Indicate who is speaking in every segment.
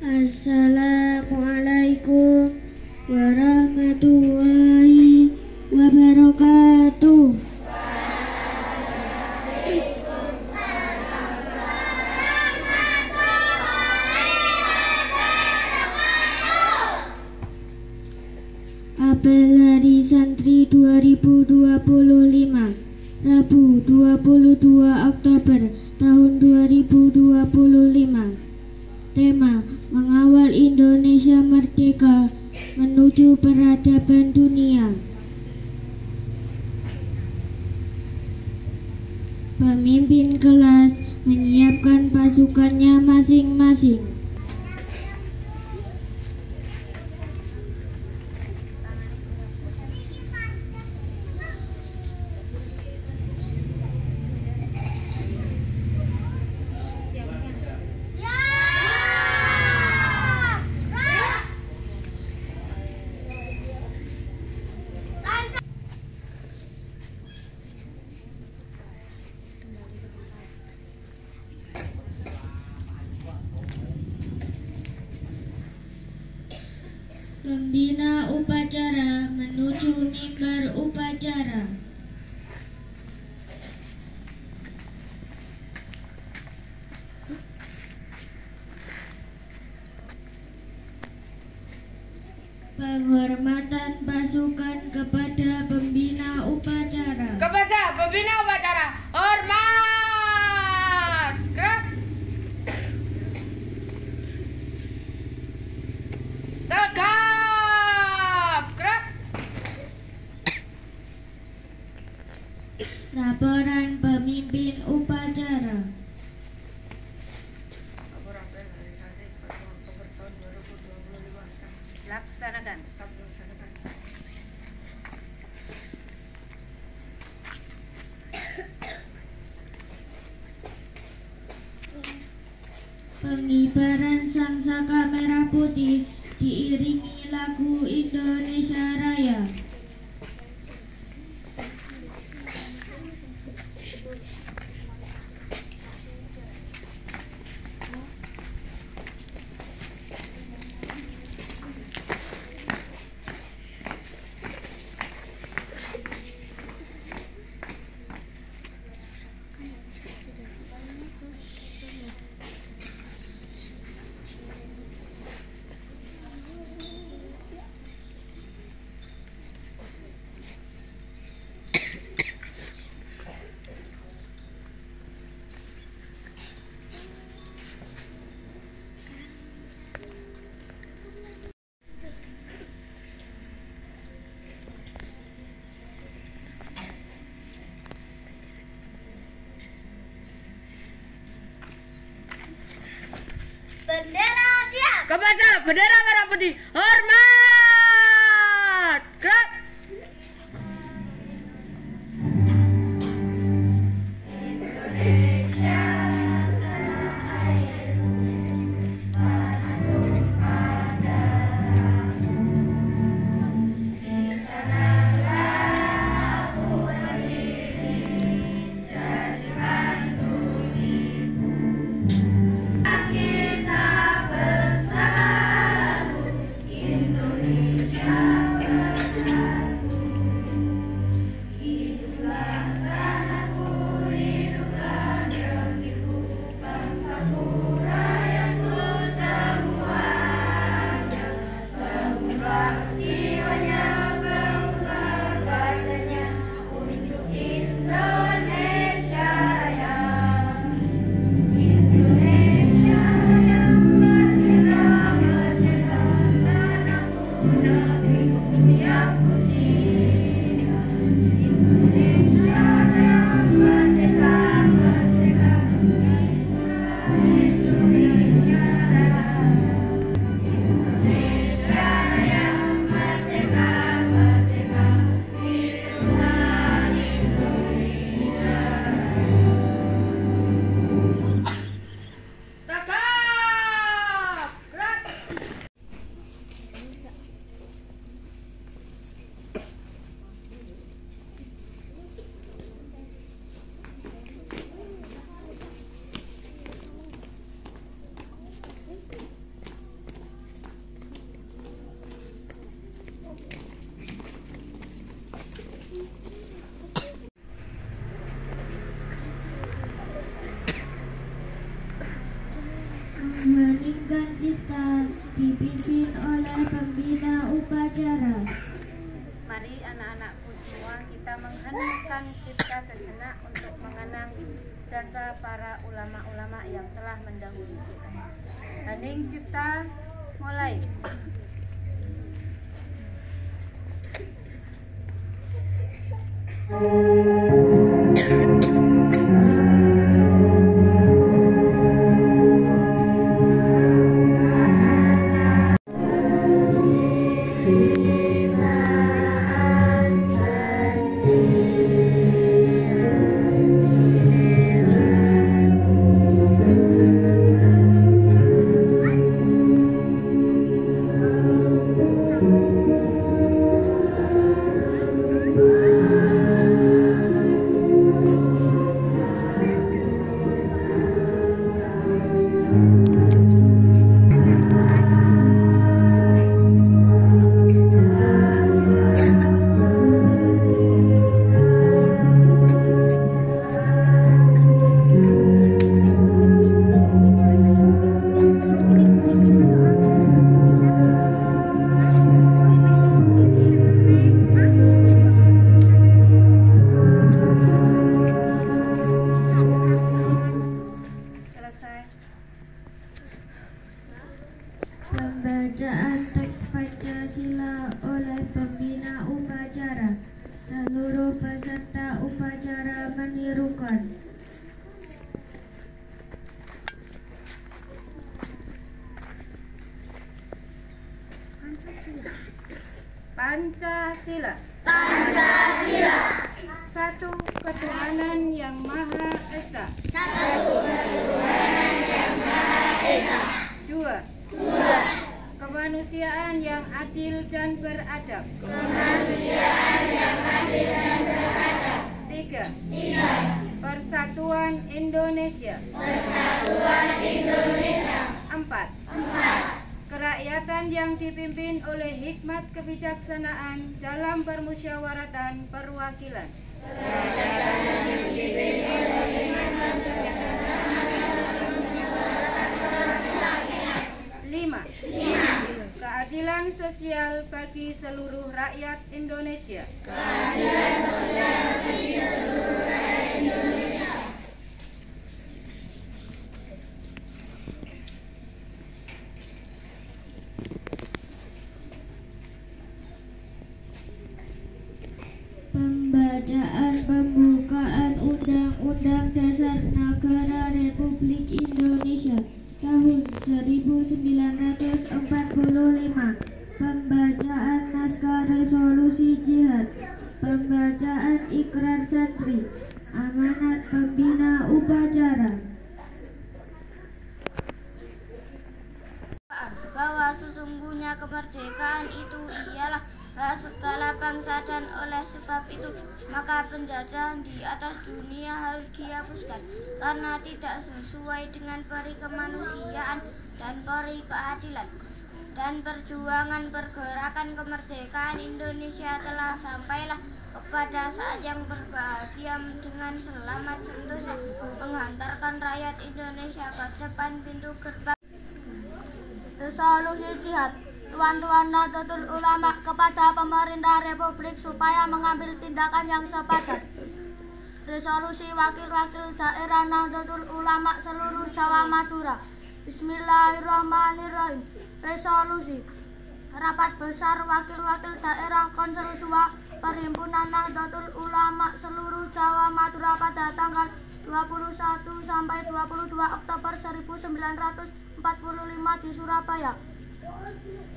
Speaker 1: Assalamualaikum warahmatullahi wabarakatuh. Apel Hari Santri 2025 Rabu 22 Oktober tahun 2025. Tema Mengawal Indonesia Merdeka Menuju Peradaban Dunia. Pemimpin kelas menyiapkan pasukannya masing-masing. Pembina upacara menuju mimbar upacara. Penghormatan pasukan kepada pembina upacara.
Speaker 2: Kepada pembina upacara, hormat. Gerak. Tegap. Gerak.
Speaker 1: Laporan pemimpin upacara.
Speaker 2: Laksanakan.
Speaker 1: Pengibaran sangsaka merah putih diiringi lagu Indonesia Raya.
Speaker 2: Bendera siap. Kepada bendera merah putih, hormat. Gerak. Indonesia
Speaker 1: Mengheningkan cipta dipimpin oleh pembina upacara.
Speaker 3: Mari anak-anakku semua kita mengheningkan cipta sejenak untuk mengenang jasa para ulama-ulama yang telah mendahului kita. Hening cipta, mulai.
Speaker 1: Pembacaan teks Pancasila oleh pembina upacara. Seluruh peserta upacara menirukan.
Speaker 3: Pancasila. Satu ketuhanan yang Maha Esa. Dua. Kemanusiaan yang adil dan beradab. Tiga. Persatuan Indonesia. Empat. Kerakyatan yang dipimpin oleh hikmat kebijaksanaan dalam permusyawaratan perwakilan. Lima. Keadilan sosial bagi seluruh rakyat Indonesia.
Speaker 1: Pembacaan pembukaan Undang-Undang Dasar Negara Republik Indonesia tahun 1945. Pembacaan naskah resolusi jihad. Pembacaan ikrar santri. Amanat pembina upacara.
Speaker 4: Bahwa sesungguhnya kemerdekaan itu ialah hak segala bangsa, dan oleh sebab itu maka penjajahan di atas dunia harus dihapuskan karena tidak sesuai dengan peri kemanusiaan dan peri keadilan. Dan perjuangan pergerakan kemerdekaan Indonesia telah sampailah kepada saat yang berbahagia dengan selamat sentosa menghantarkan rakyat Indonesia ke depan pintu gerbang.
Speaker 5: Resolusi jihad. Tuan-tuan Nahdlatul Ulama kepada pemerintah Republik supaya mengambil tindakan yang sepadan. Resolusi wakil-wakil daerah Nahdlatul Ulama seluruh Jawa Madura. Bismillahirrahmanirrahim. Resolusi rapat besar wakil-wakil daerah Konsel 2 Perhimpunan Nahdlatul Ulama seluruh Jawa Madura pada tanggal 21 sampai 22 Oktober 1945 di Surabaya.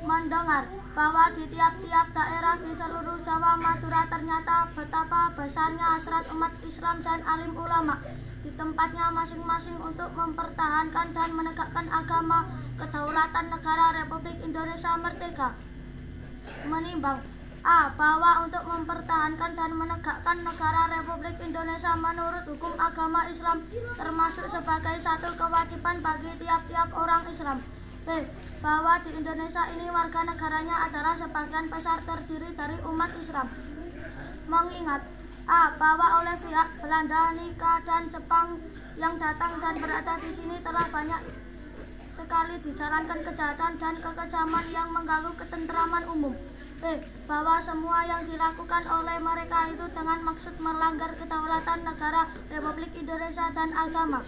Speaker 5: Mendengar bahwa di tiap-tiap daerah di seluruh Jawa Madura ternyata betapa besarnya hasrat umat Islam dan alim ulama di tempatnya masing-masing untuk mempertahankan dan menegakkan agama kedaulatan negara Republik Indonesia merdeka. Menimbang A. Bahwa untuk mempertahankan dan menegakkan negara Republik Indonesia menurut hukum agama Islam termasuk sebagai satu kewajiban bagi tiap-tiap orang Islam. B. Bahwa di Indonesia ini warga negaranya adalah sebagian besar terdiri dari umat Islam. Mengingat A. Bahwa oleh pihak Belanda, Nika, dan Jepang yang datang dan berada di sini telah banyak sekali dijalankan kejahatan dan kekejaman yang mengganggu ketentraman umum. B. Bahwa semua yang dilakukan oleh mereka itu dengan maksud melanggar kedaulatan negara Republik Indonesia dan agama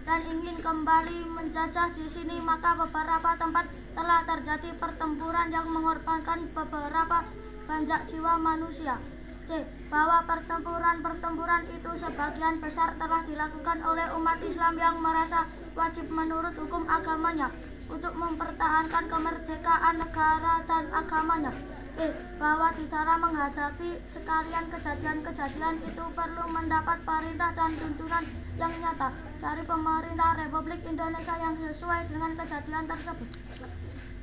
Speaker 5: dan ingin kembali menjajah di sini, maka beberapa tempat telah terjadi pertempuran yang mengorbankan beberapa banyak jiwa manusia. C. Bahwa pertempuran itu sebagian besar telah dilakukan oleh umat Islam yang merasa wajib menurut hukum agamanya untuk mempertahankan kemerdekaan negara dan agamanya. E. Bahwa di dalam menghadapi sekalian kejadian-kejadian itu perlu mendapat perintah dan tuntunan yang nyata dari pemerintah Republik Indonesia yang sesuai dengan kejadian tersebut.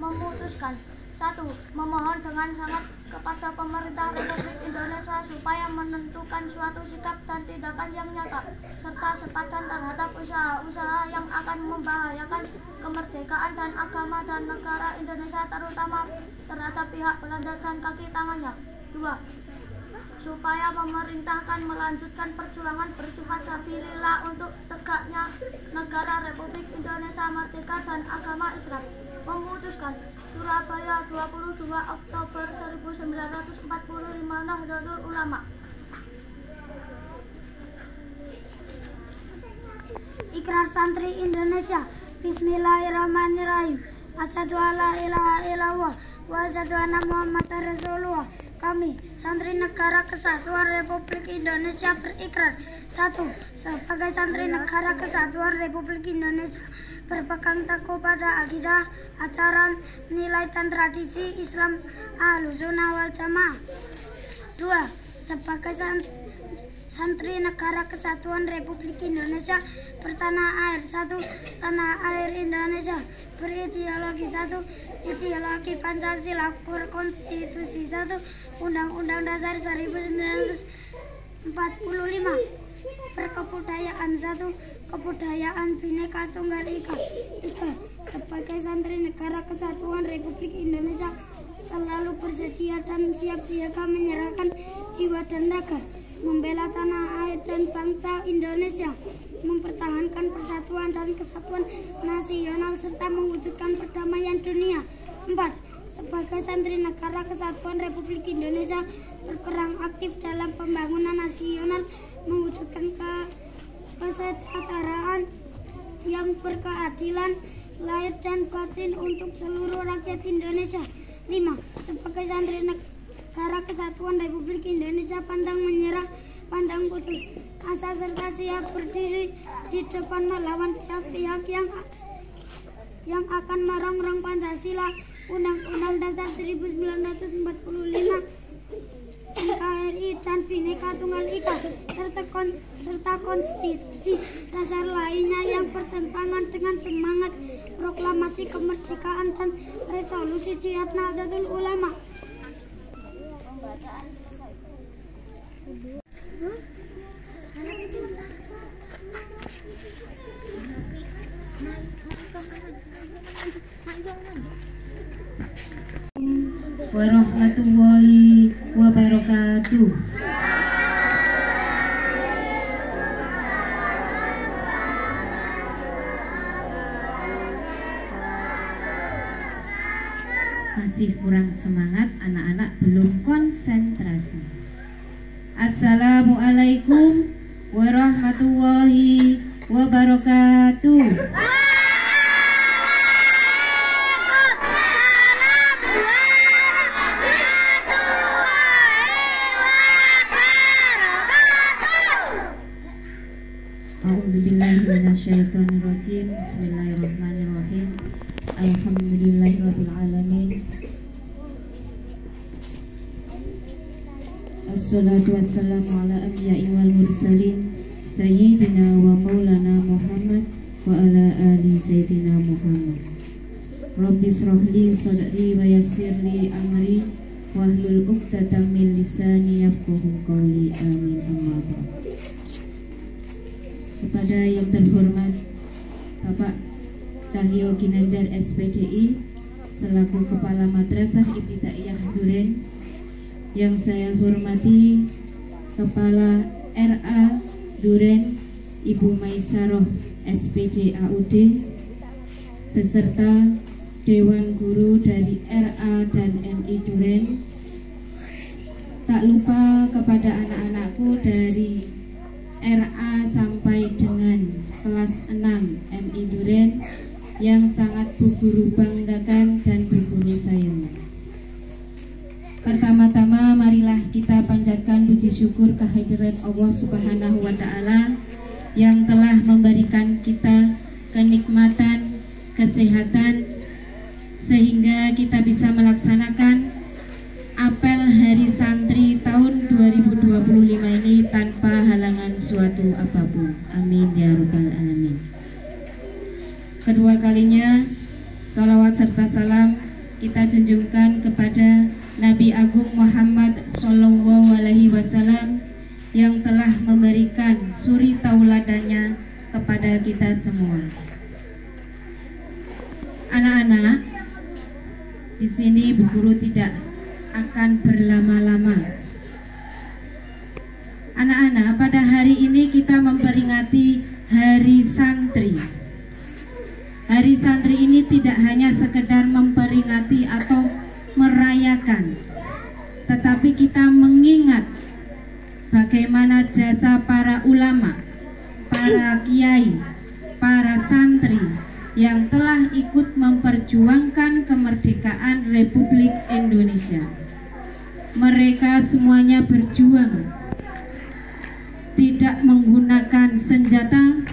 Speaker 5: Memutuskan 1. Memohon dengan sangat kepada pemerintah Republik Indonesia supaya menentukan suatu sikap dan tindakan yang nyata serta sepadan terhadap usaha-usaha yang akan membahayakan kemerdekaan dan agama dan negara Indonesia, terutama terhadap pihak Belanda dan kaki tangannya. 2. Supaya memerintahkan melanjutkan perjuangan bersifat sabilillah untuk tegaknya negara Republik Indonesia merdeka dan agama Islam. Memutuskan Surabaya 22 Oktober 1945 Nahdlatul Ulama.
Speaker 6: Ikrar Santri Indonesia. Bismillahirrahmanirrahim. Asyhadu alla ilaha illallah wa asyhadu anna Muhammadar Rasulullah. Kami, Santri Negara Kesatuan Republik Indonesia, berikrar 1. Sebagai Santri Negara Kesatuan Republik Indonesia, berpegang teguh pada akidah, ajaran, nilai dan tradisi Islam Ahlussunnah wal Jamaah. 2. Sebagai Santri Negara Kesatuan Republik Indonesia, bertanah air. 1. Tanah air Indonesia berideologi 1. Ideologi Pancasila, berkonstitusi 1. Undang-Undang Dasar 1945. Berkebudayaan 1. Kebudayaan Bhinneka Tunggal Ika. 3. Sebagai Santri Negara Kesatuan Republik Indonesia, selalu bersedia dan siap siaga menyerahkan jiwa dan raga, membela tanah air dan bangsa Indonesia, mempertahankan persatuan dan kesatuan nasional serta mewujudkan perdamaian dunia. 4. Sebagai Santri Negara Kesatuan Republik Indonesia, berperan aktif dalam pembangunan nasional, mewujudkan kesejahteraan yang berkeadilan lahir dan batin untuk seluruh rakyat Indonesia. 5. Sebagai Santri Negara Kesatuan Republik Indonesia, pantang menyerah, pantang putus asa serta siap berdiri di depan melawan pihak-pihak yang akan merongrong Pancasila, Undang-Undang Dasar 1945, NKRI dan Bhinneka Tunggal Ika, serta konstitusi dasar lainnya yang bertentangan dengan semangat proklamasi kemerdekaan dan resolusi Jihad Nahdlatul Ulama.
Speaker 1: Warahmatullahi wabarakatuh. Masih kurang semangat, anak-anak belum konsentrasi. Assalamualaikum warahmatullahi wabarakatuh. A'udzubillahiminasyaitonirrajim. Bismillahirrahmanirrahim. Alhamdulillahirabbil alamin. Assalatu wassalamu ala anbiya'i wal mursalin sayyidina wa maulana Muhammad wa ala ali sayyidina Muhammad. Rabbi shrahli sadri wa yassirli amri wahlul 'uqdatam min lisani yafqahu qawli. Amin. Amma ba'd. Kepada yang terhormat Bapak Cahyo Ginanjar SPDI selaku Kepala Madrasah Ibtidaiyah Duren, yang saya hormati Kepala RA Duren Ibu Maisaroh SPD AUD, beserta Dewan Guru dari RA dan MI Duren. Tak lupa kepada anak-anakku dari RA sampai dengan kelas 6 MI Duren yang sangat Bu Guru banggakan dan Bu Guru sayang. Pertama-tama marilah kita panjatkan puji syukur kehadirat Allah Subhanahu wa Ta'ala yang telah memberikan kita kenikmatan, kesehatan, sehingga kita bisa melaksanakan apel Hari Santri tahun 2025 ini tanpa halangan suatu apapun. Amin ya Rabbal Alamin. Kedua kalinya salawat serta salam kita junjungkan kepada Nabi Agung Muhammad Sallallahu Alaihi Wasallam yang telah memberikan suri tauladannya kepada kita semua. Anak-anak, di sini Bu Guru tidak akan berlama-lama. Anak-anak, pada hari ini kita memperingati Hari Santri. Hari Santri ini tidak hanya sekedar memperingati atau merayakan, tetapi kita mengingat bagaimana jasa para ulama, para kiai, para santri yang telah ikut memperjuangkan kemerdekaan Republik Indonesia. Mereka semuanya berjuang, tidak menggunakan senjata,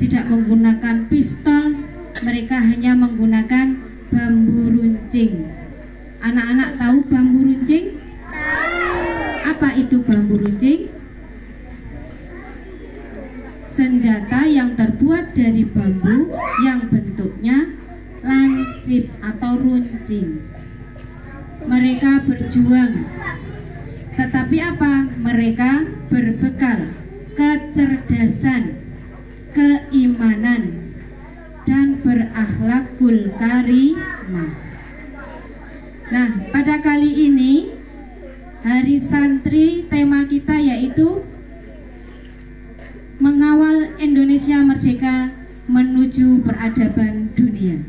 Speaker 1: tidak menggunakan pistol, mereka hanya menggunakan bambu runcing. Anak-anak tahu bambu runcing? Apa itu bambu runcing? Senjata yang terbuat dari bambu yang bentuknya lancip atau runcing. Mereka berjuang, tetapi apa? Mereka berbekal kecerdasan, keimanan, dan berakhlakul karimah. Nah, pada kali ini Hari Santri, tema kita yaitu mengawal Indonesia merdeka menuju peradaban dunia.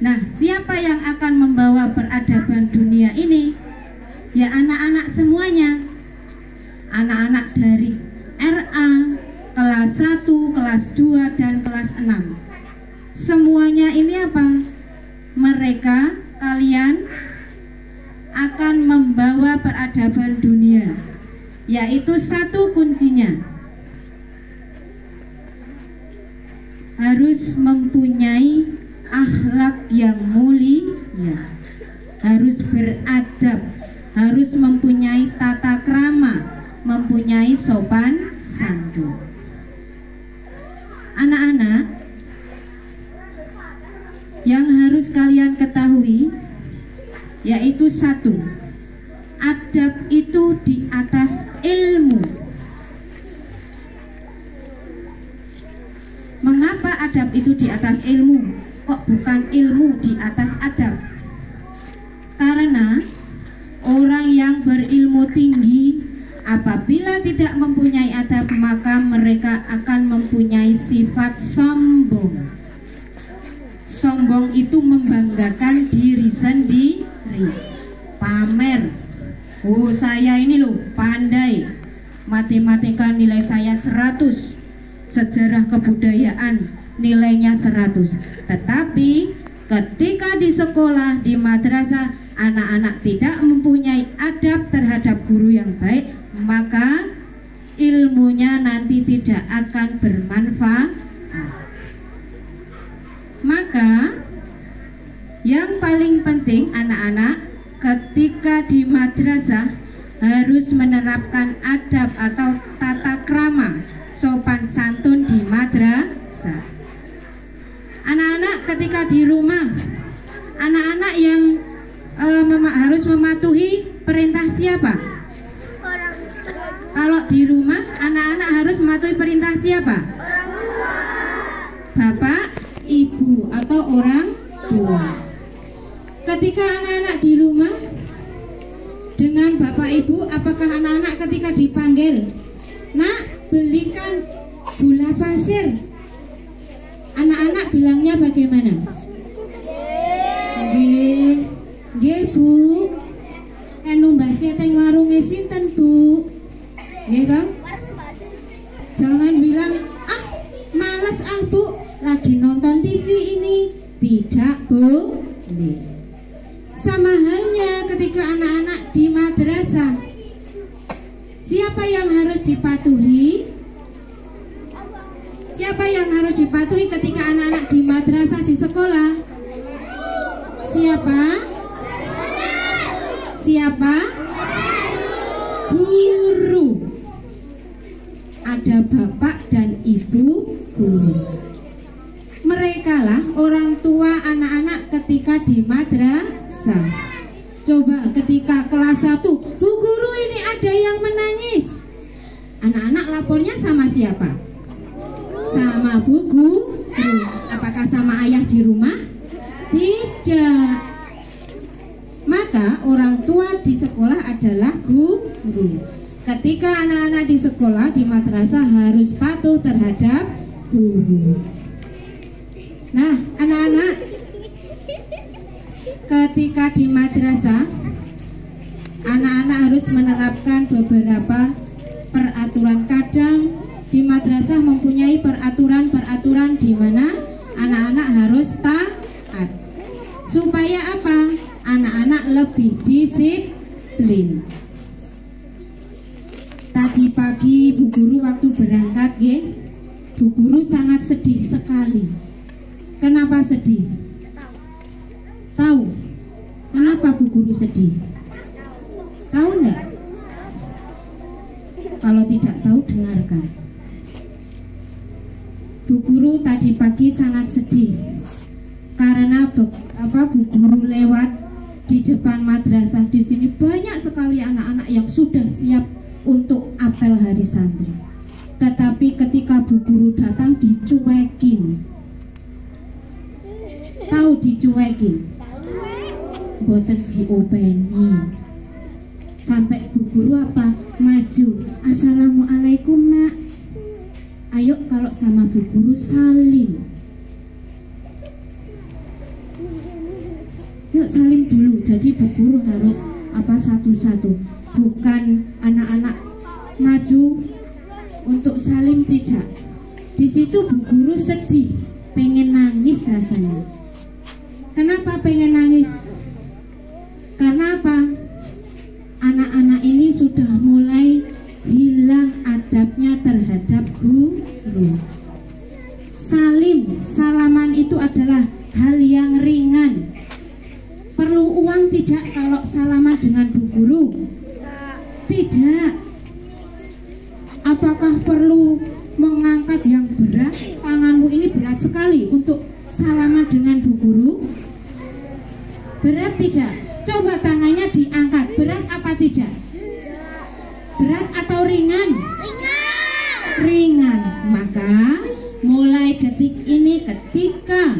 Speaker 1: Nah, siapa yang akan membawa peradaban dunia ini? Ya anak-anak semuanya. Anak-anak dari RA, kelas 1, kelas 2, dan kelas 6. Semuanya ini apa? Mereka, kalian akan membawa peradaban dunia, yaitu satu kuncinya, harus mempunyai akhlak yang mulia, harus beradab, harus mempunyai tata krama, mempunyai sopan santun. Anak-anak, yang harus kalian ketahui yaitu satu, adab itu di atas ilmu. Mengapa adab itu di atas ilmu? Kok bukan ilmu di atas adab? Karena orang yang berilmu tinggi apabila tidak mempunyai adab, maka mereka akan mempunyai sifat sombong. Sombong itu membanggakan diri sendiri, pamer. Oh, saya ini loh pandai, matematika nilai saya 100, sejarah kebudayaan nilainya 100. Tetapi ketika di sekolah, di madrasah, anak-anak tidak mempunyai adab terhadap guru yang baik, maka ilmunya nanti tidak akan bermanfaat. Maka yang paling penting anak-anak ketika di madrasah harus menerapkan adab atau tata krama, sopan santun di madrasah. Anak-anak ketika di rumah, anak-anak yang harus mematuhi perintah siapa? Kalau di rumah anak-anak harus mematuhi perintah siapa? Bapak, ibu, atau orang tua. Ketika anak-anak di rumah dengan bapak ibu, apakah anak-anak ketika dipanggil, "Nak, belikan gula pasir"? Anak-anak bilangnya bagaimana? Nggih. Nggih, Bu. Numbaske teng warunge sinten, Bu? Nggih, Bang? Jangan bilang, "Ah, males ah, Bu, lagi nonton TV ini." Tidak, Bu. Nggih. Sama halnya ketika anak-anak di madrasah. Siapa yang harus dipatuhi? Siapa yang harus dipatuhi ketika anak-anak di madrasah, di sekolah? Siapa? Siapa? Guru. Ada bapak dan ibu guru. Mereka lah orang tua anak-anak ketika di madrasah. Coba ketika kelas 1, Bu guru ini ada yang menangis. Anak-anak lapornya sama siapa? Sama Bu guru. Apakah sama ayah di rumah? Tidak. Maka orang tua di sekolah adalah guru. Ketika anak-anak di sekolah, di madrasah harus patuh terhadap guru. Nah, anak-anak ketika di madrasah, anak-anak harus menerapkan beberapa peraturan. Kadang di madrasah mempunyai peraturan-peraturan di mana anak-anak harus taat. Supaya apa? Anak-anak lebih disiplin. Tadi pagi Bu Guru waktu berangkat, Bu Guru sangat sedih sekali. Kenapa sedih? Tahu? Kenapa Bu Guru sedih? Tahu enggak? Kalau tidak tahu, dengarkan. Bu Guru tadi pagi sangat sedih karena Bu Guru lewat di depan madrasah. Di sini banyak sekali anak-anak yang sudah siap untuk apel hari santri. Tetapi ketika Bu Guru datang, dicuekin. Tahu dicuekin? Boten diopeni. Sampai Bu Guru apa? Maju. Assalamualaikum nak. Ayo kalau sama Bu Guru salim. Yuk salim dulu. Jadi Bu Guru harus apa satu-satu. Bukan anak-anak maju untuk salim, tidak. Di situ Bu Guru sedih, pengen nangis rasanya. Kenapa pengen nangis? Karena apa? Anak-anak ini sudah mulai hilang adabnya terhadap guru. Salaman itu adalah hal yang ringan. Perlu uang tidak kalau salaman dengan Bu Guru? Tidak. Apakah perlu mengangkat yang berat? Tanganmu ini berat sekali untuk salaman dengan Bu Guru. Berat tidak? Coba tangannya diangkat. Berat apa tidak? Berat atau ringan? Ringan. Maka mulai detik ini ketika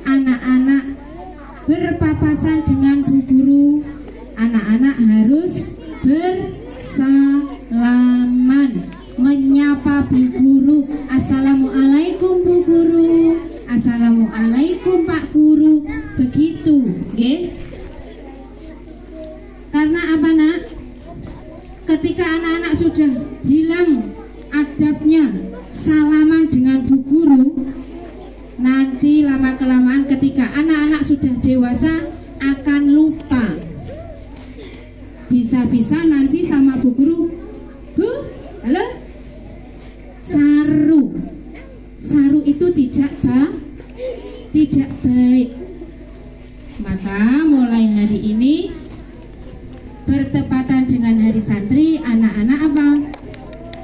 Speaker 1: anak-anak berpapasan dengan Bu Guru, anak-anak harus bersalaman, menyapa Bu Guru. Assalamualaikum Bu Guru. Assalamualaikum Pak Guru. Begitu, nggih. Karena apa nak? Ketika anak-anak sudah hilang adabnya salaman dengan Bu Guru, nanti lama-kelamaan ketika anak-anak sudah dewasa akan lupa. Bisa-bisa nanti sama Bu Guru, Bu, halo, saru itu tidak baik. Maka mulai hari ini bertepatan dengan hari santri, anak-anak apa?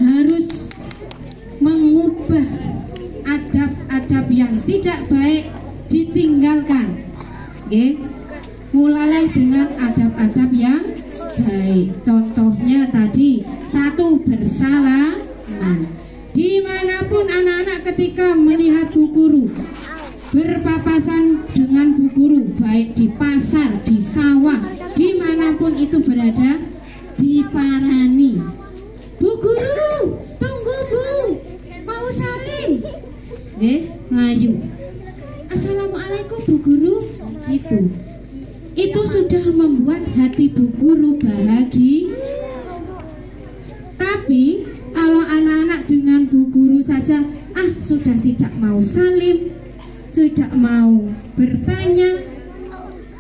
Speaker 1: Harus mengubah adab-adab yang tidak baik, ditinggalkan. Oke? Mulailah dengan adab-adab yang baik. Contohnya tadi, 1, bersalaman. Dimanapun anak-anak ketika melihat Bu Guru berpapasan dengan Bu Guru, baik di pasar, di sawah, dimanapun itu berada, diparani. Bu Guru, tunggu Bu, mau salim. Melayu. Assalamualaikum Bu Guru. Itu sudah membuat hati Bu Guru bahagia. Tapi kalau anak-anak dengan Bu Guru saja sudah tidak mau salim, tidak mau bertanya,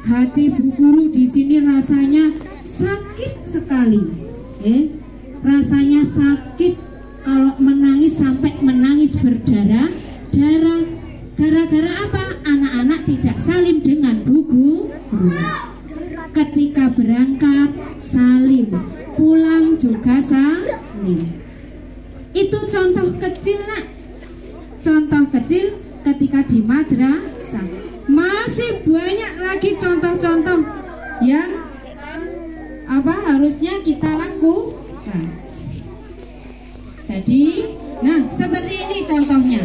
Speaker 1: hati Bu Guru di sini rasanya sakit sekali. Rasanya sakit kalau menangis sampai menangis berdarah-darah. Gara-gara apa? Anak-anak tidak salim dengan Bu Guru. Ketika berangkat salim, pulang juga salim. Itu contoh kecil, Nak. Contoh kecil ketika di madrasah. Masih banyak lagi contoh-contoh yang harusnya kita lakukan. Jadi, seperti ini contohnya.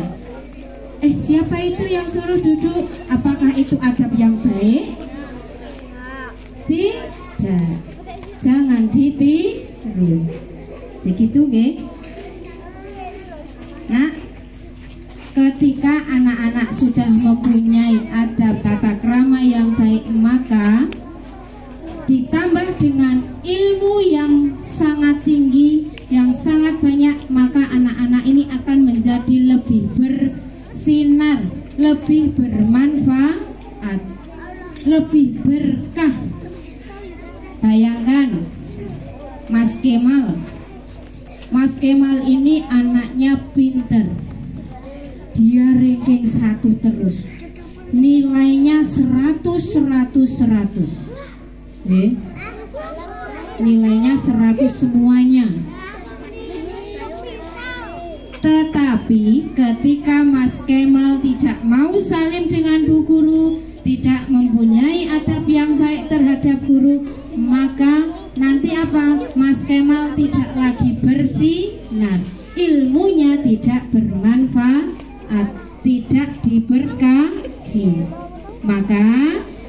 Speaker 1: Siapa itu yang suruh duduk? Apakah itu adab yang baik? Tidak. Jangan ditiru. Begitu, nggih? Nah, ketika anak-anak sudah mempunyai adab tata krama yang baik, maka ditambah dengan ilmu yang sangat tinggi, yang sangat banyak, maka anak-anak ini akan menjadi lebih bersinar, lebih bermanfaat, lebih berkah. Bayangkan Mas Kemal ini anaknya pinter, dia ranking 1 terus, nilainya 100. Nilainya 100 semuanya. Tetapi ketika Mas Kemal tidak mau salim dengan Bu Guru, tidak mempunyai adab yang baik terhadap guru, maka nanti apa? Mas Kemal tidak lagi bersinar, ilmunya tidak bermanfaat, tidak diberkahi. Maka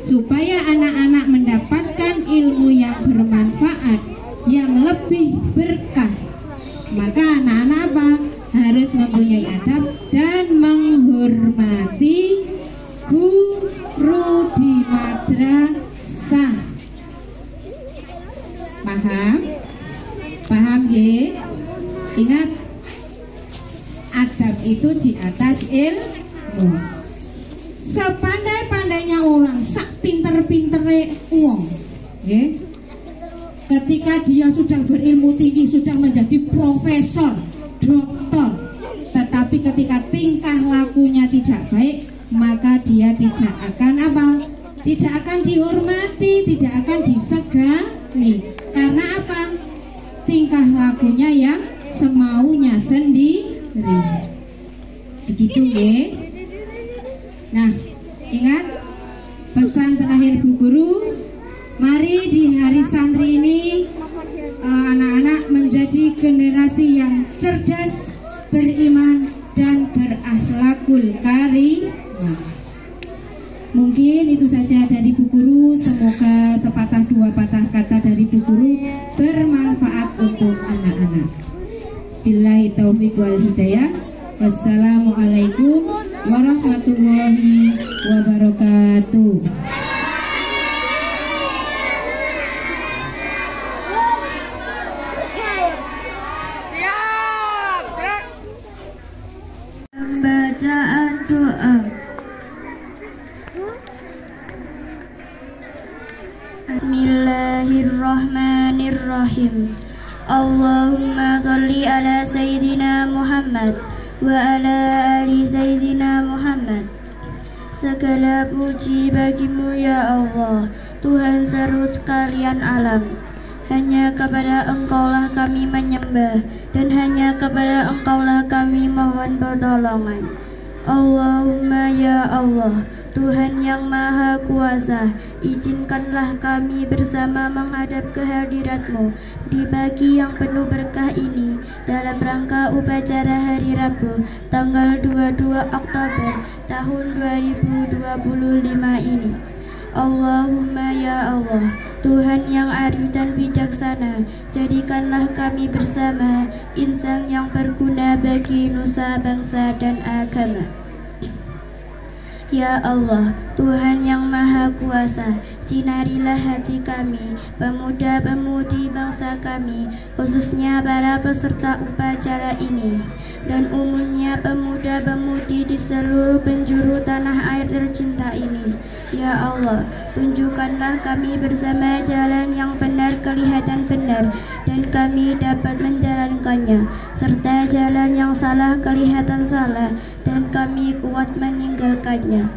Speaker 1: supaya anak-anak mendapatkan ilmu yang bermanfaat, yang lebih berkah, maka anak-anak apa? Harus mempunyai adab dan menghormati guru di madrasah. Paham ya? Ingat, adab itu di atas ilmu. Sepandai-pandainya orang, sak pinter-pintere uang, ketika dia sudah berilmu tinggi, sudah menjadi profesor, doktor, tetapi ketika tingkah lakunya tidak baik, maka dia tidak akan apa? Tidak akan dihormati, tidak akan disegani. Karena apa? Tingkah lakunya yang semaunya sendiri. Begitu ya. Nah, ingat pesan terakhir Bu Guru. Mari di hari santri ini anak-anak menjadi generasi yang cerdas, beriman, dan berakhlakul karimah. Mungkin itu saja dari Bu Guru. Semoga sepatah dua patah kata dari Bu Guru bermanfaat untuk anak-anak. Billahi taufiq wal hidayah. Wassalamualaikum warahmatullahi wabarakatuh.
Speaker 4: Bacaan doa. Bismillahirrahmanirrahim. Allahumma sholli ala Sayyidina Muhammad wa ala ali Sayyidina Muhammad. Segala puji bagimu ya Allah, Tuhan seru sekalian alam. Hanya kepada Engkaulah kami menyembah, dan hanya kepada Engkaulah kami mohon pertolongan. Allahumma ya Allah, Tuhan yang Maha Kuasa, izinkanlah kami bersama menghadap kehadirat-Mu di pagi yang penuh berkah ini dalam rangka upacara Hari Rabu tanggal 22 Oktober tahun 2025 ini. Allahumma ya Allah, Tuhan yang adil dan bijaksana, jadikanlah kami bersama insan yang berguna bagi nusa, bangsa, dan agama. Ya Allah, Tuhan yang Maha Kuasa, sinarilah hati kami, pemuda-pemudi bangsa kami, khususnya para peserta upacara ini, dan umumnya pemuda-pemudi di seluruh penjuru tanah air tercinta ini. Ya Allah, tunjukkanlah kami bersama jalan yang benar kelihatan benar, dan kami dapat menjalankannya, serta jalan yang salah kelihatan salah, dan kami kuat meninggalkannya.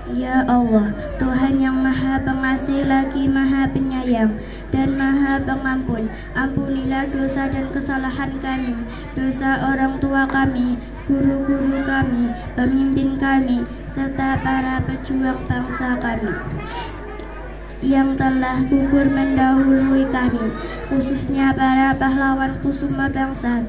Speaker 4: Ya Allah, Tuhan yang Maha Pengasih lagi Maha Penyayang dan Maha Pengampun, ampunilah dosa dan kesalahan kami, dosa orang tua kami, guru-guru kami, pemimpin kami, serta para pejuang bangsa kami yang telah gugur mendahului kami, khususnya para pahlawan kusuma bangsa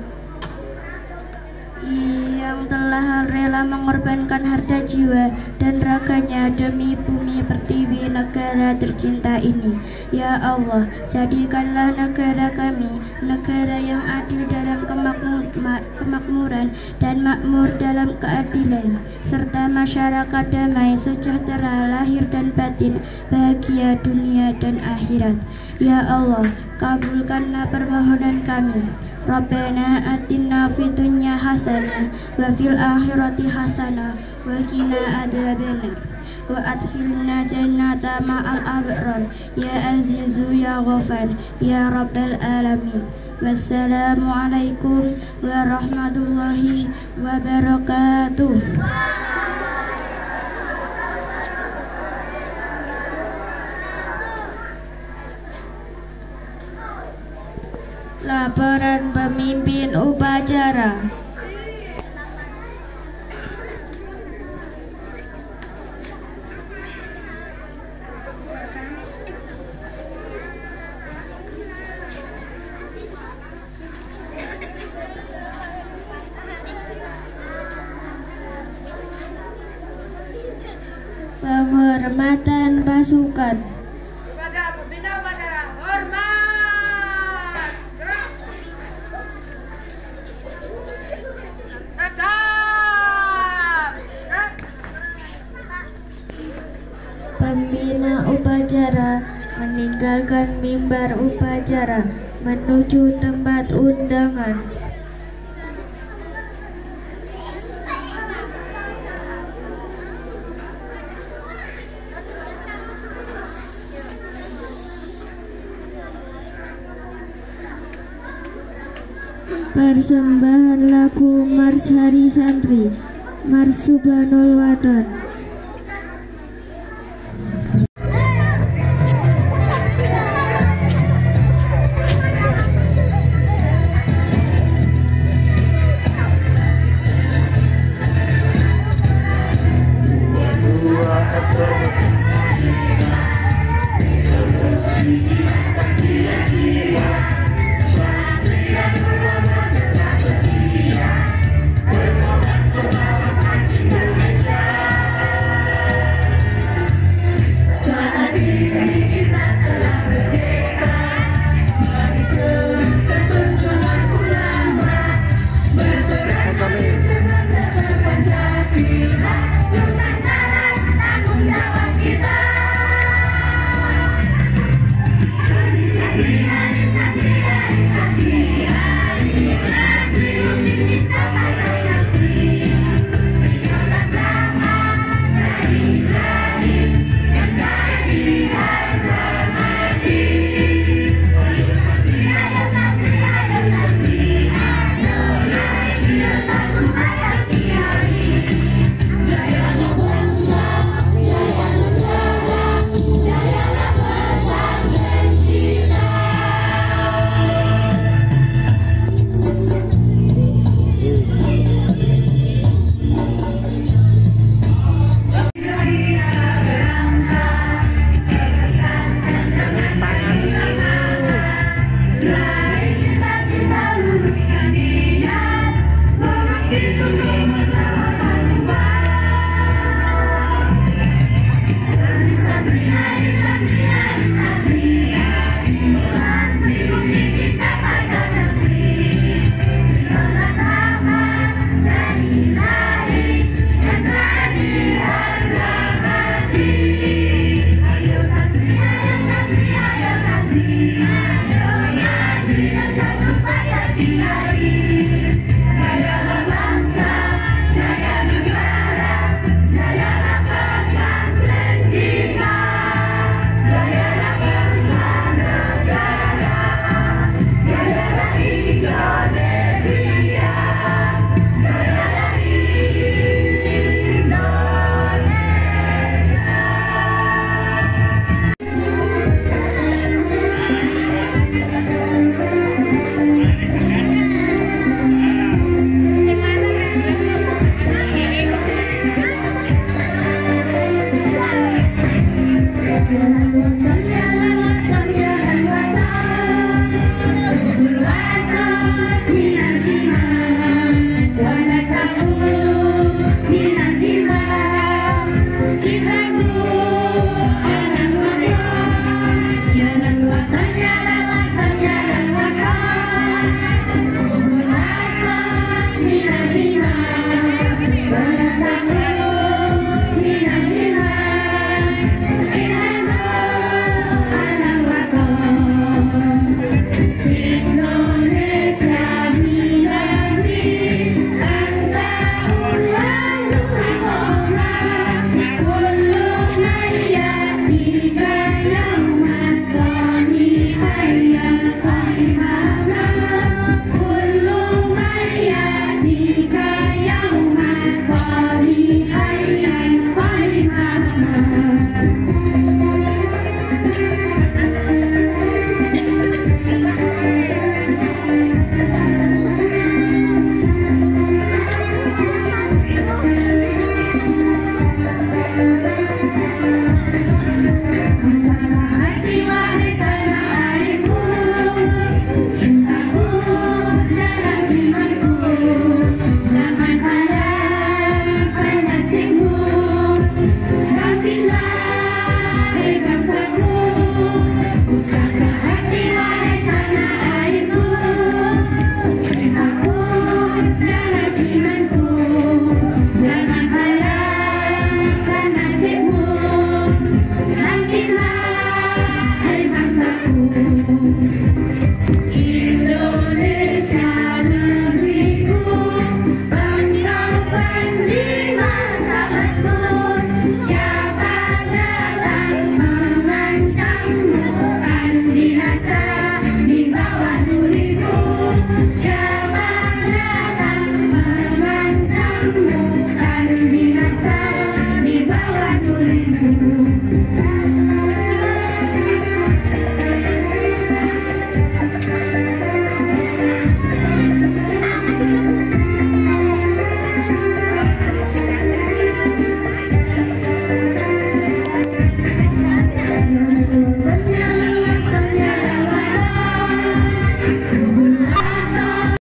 Speaker 4: yang telah rela mengorbankan harta jiwa dan raganya demi bumi pertiwi negara tercinta ini. Ya Allah, jadikanlah negara kami negara yang adil dalam kemakmuran dan makmur dalam keadilan, serta masyarakat damai, sejahtera lahir dan batin, bahagia dunia dan akhirat. Ya Allah, kabulkanlah permohonan kami. Rabbana atina fid dunya hasanah wa fil akhirati hasanah wa qina adzabannar wa adkhilna jannata ma'al abrar ya azizu ya ghafar ya rabbal alamin. Wassalamu alaikum warahmatullahi wabarakatuh. Laporan pemimpin upacara. Penghormatan pasukan.
Speaker 2: Kepada pembina upacara, hormat. Gerak. Tetap. Gerak.
Speaker 4: Pembina upacara meninggalkan mimbar upacara menuju tempat undangan. Persembahan lagu Mars Hari Santri, Mars Subhanul Watan.